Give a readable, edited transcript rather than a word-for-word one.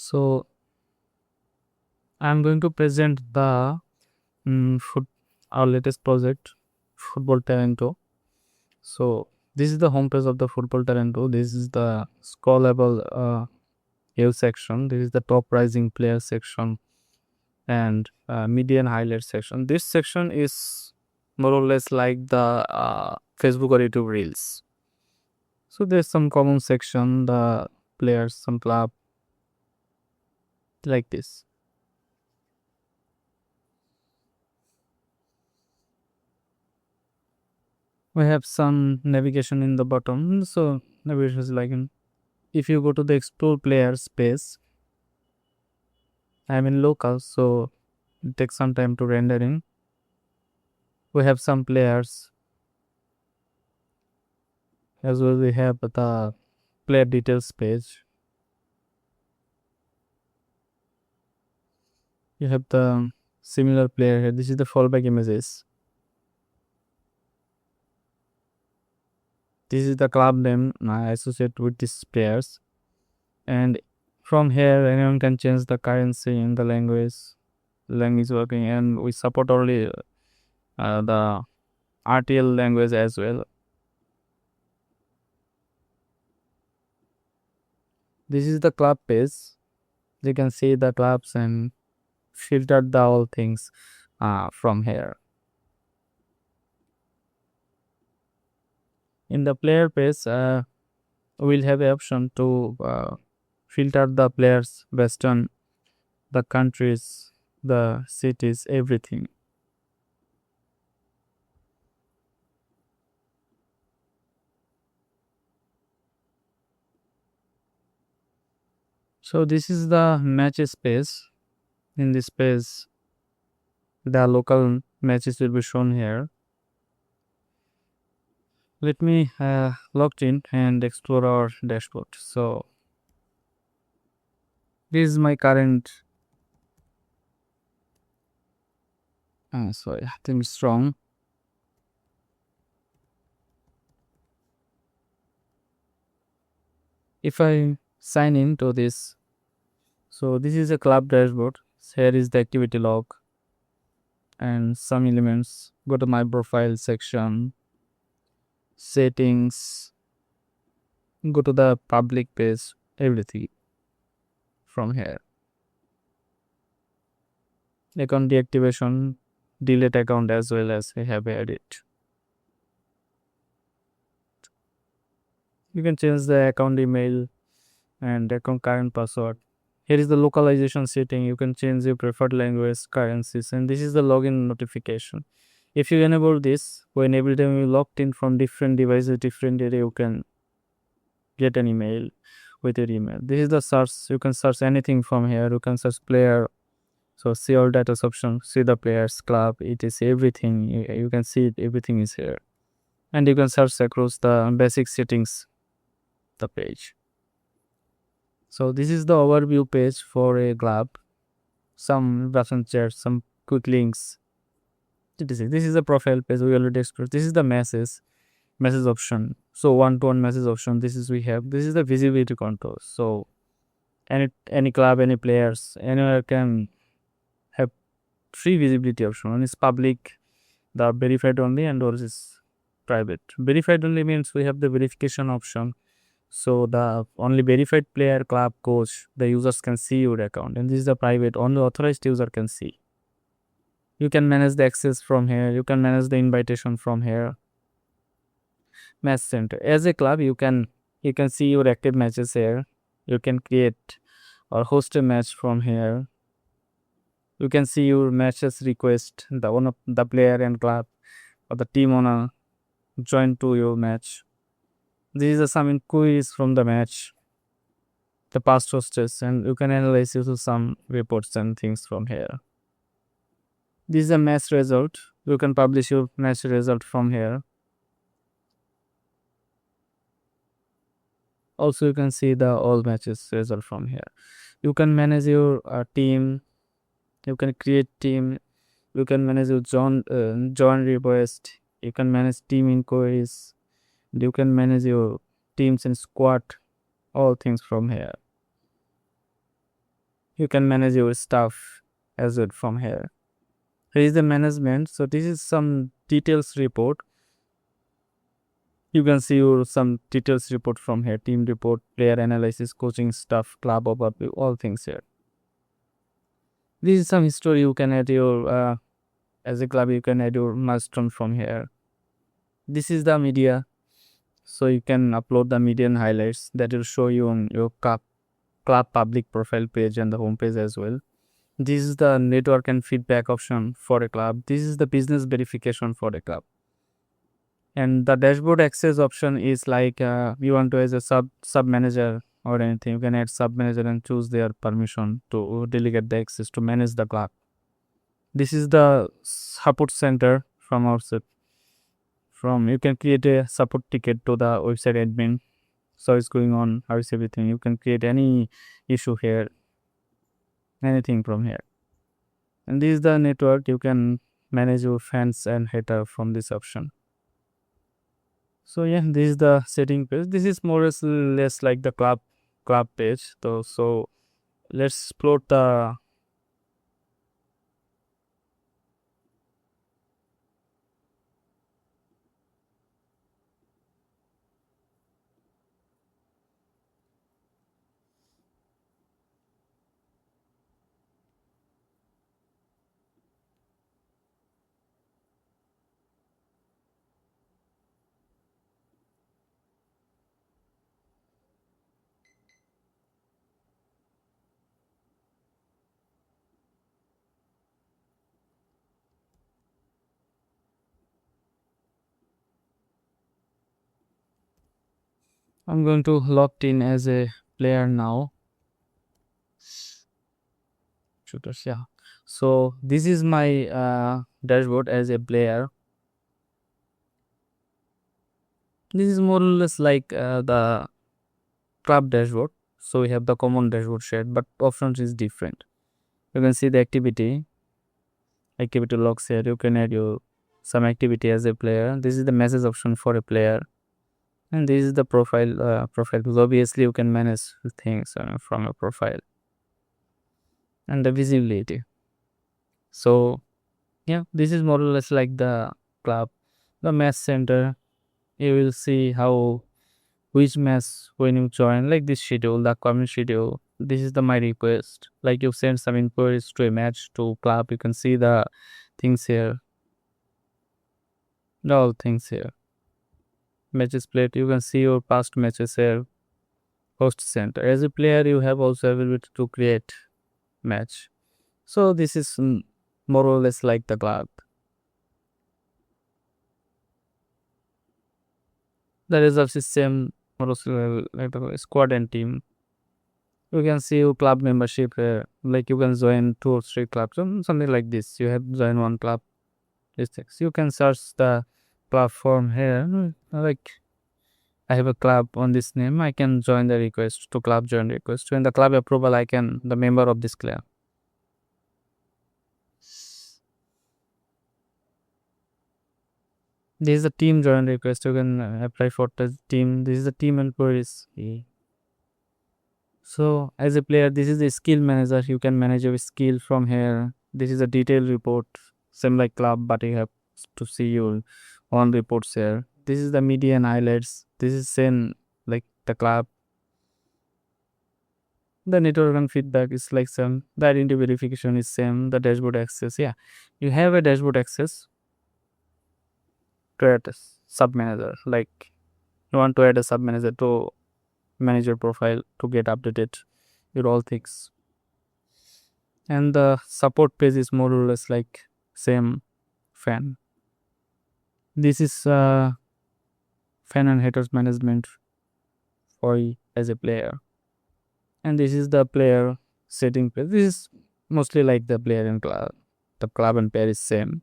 So I'm going to present the our latest project, FootballTalento. So this is the homepage of the FootballTalento. This is the scrollable view section. This is the top rising player section and media and highlight section. This section is more or less like the Facebook or YouTube Reels. So there's some common section, the players, some club, like this. We have some navigation in the bottom. So navigation is like if you go to the explore players page, I'm in local, so it takes some time to rendering. We have some players as well. We have the player details page. You have the similar player here. This is the fallback images. This is the club name associated with these players, and from here anyone can change the currency in the language working, and we support only the RTL language as well. This is the club page. You can see the clubs and filter the all things from here. In the player page, we'll have an option to filter the players based on the countries, the cities, everything. So this is the matches page. In this page, the local matches will be shown here. Let me log in and explore our dashboard. So this is my current. Sorry, I think it's wrong. If I sign in to this, so this is a club dashboard. Here is the activity log and some elements. Go to my profile section, settings, go to the public page, everything from here. Account deactivation, delete account as well as I have added. You can change the account email and account current password. Here is the localization setting. You can change your preferred language, currencies, and this is the login notification. If you enable this, when every time you logged in from different devices, different area, you can get an email with your email. This is the search. You can search anything from here. You can search player. So see all data option, see the players, club, etc. Everything. You can see it, everything is here. And you can search across the basic settings, the page. So this is the overview page for a club. Some button charts, some quick links. This is the profile page we already explored. This is the message option. So one-to-one message option. This is we have. This is the visibility control. So any club, any players, anywhere can have three visibility option. One is public, the verified only, and or is private. Verified only means we have the verification option. So the only verified player, club, coach, the users can see your account, and this is the private. Only authorized user can see. You can manage the access from here. You can manage the invitation from here. Match center. As a club, you can see your active matches here. You can create or host a match from here. You can see your matches request, the one of the player and club or the team owner join to your match. These are some inquiries from the match, the past hostess, and you can analyze some reports and things from here. This is a match result. You can publish your match result from here. Also, you can see the all matches result from here. You can manage your team. You can create team. You can manage your join request. You can manage team inquiries. You can manage your teams and squad. All things from here. you can manage your stuff as well from here. Here is the management. So this is some details report. You can see your some details report from here, team report, player analysis, coaching stuff, club overview, all things here. This is some history. You can add your as a club, you can add your milestone from here. This is the media, so you can upload the media and highlights that will show you on your club public profile page and the homepage as well. This is the network and feedback option for a club. This is the business verification for a club. And the dashboard access option is like you want to as a sub manager or anything, you can add sub manager and choose their permission to delegate the access to manage the club. This is the support center from our side. From you can create a support ticket to the website admin. So it's going on, how is everything. You can create any issue here, anything from here. And this is the network. You can manage your fans and hater from this option. So yeah, this is the setting page. This is more or less like the club page. So let's explore the I'm going to logged in as a player now. Shooters, yeah. So this is my dashboard as a player. This is more or less like the club dashboard. So we have the common dashboard shared, but options is different. You can see the activity logs here. You can add your some activity as a player. This is the message option for a player, and this is the profile because obviously you can manage things from a profile, and the visibility. So yeah, this is more or less like the club. The match center, you will see how which match when you join, like this schedule, the upcoming schedule. This is the my request. Like you send some inquiries to a match to club, you can see the things here. All things here. Matches played, you can see your past matches here. Host center. As a player, you have also ability to create match. So this is more or less like the club. The results is same, more or less like the squad and team. You can see your club membership here. Like you can join 2 or 3 clubs, something like this. You have joined one club. These things. You can search the platform here. Like I have a club on this name. I can join the request to club join request. When the club approval, I can the member of this club. This is a team join request. You can apply for the team. This is the team inquiries. So as a player, this is the skill manager. You can manage your skill from here. This is a detailed report, same like club, but you have to see your own reports here. This is the media and highlights. This is same like the club. The network and feedback is like same. The identity verification is same. The dashboard access, yeah, you have a dashboard access to add a sub manager. Like you want to add a sub manager to manage your profile to get updated your all things. And the support page is more or less like same fan. This is fan and haters management for you as a player. And this is the player setting page. This is mostly like the player and club. The club and pair is same.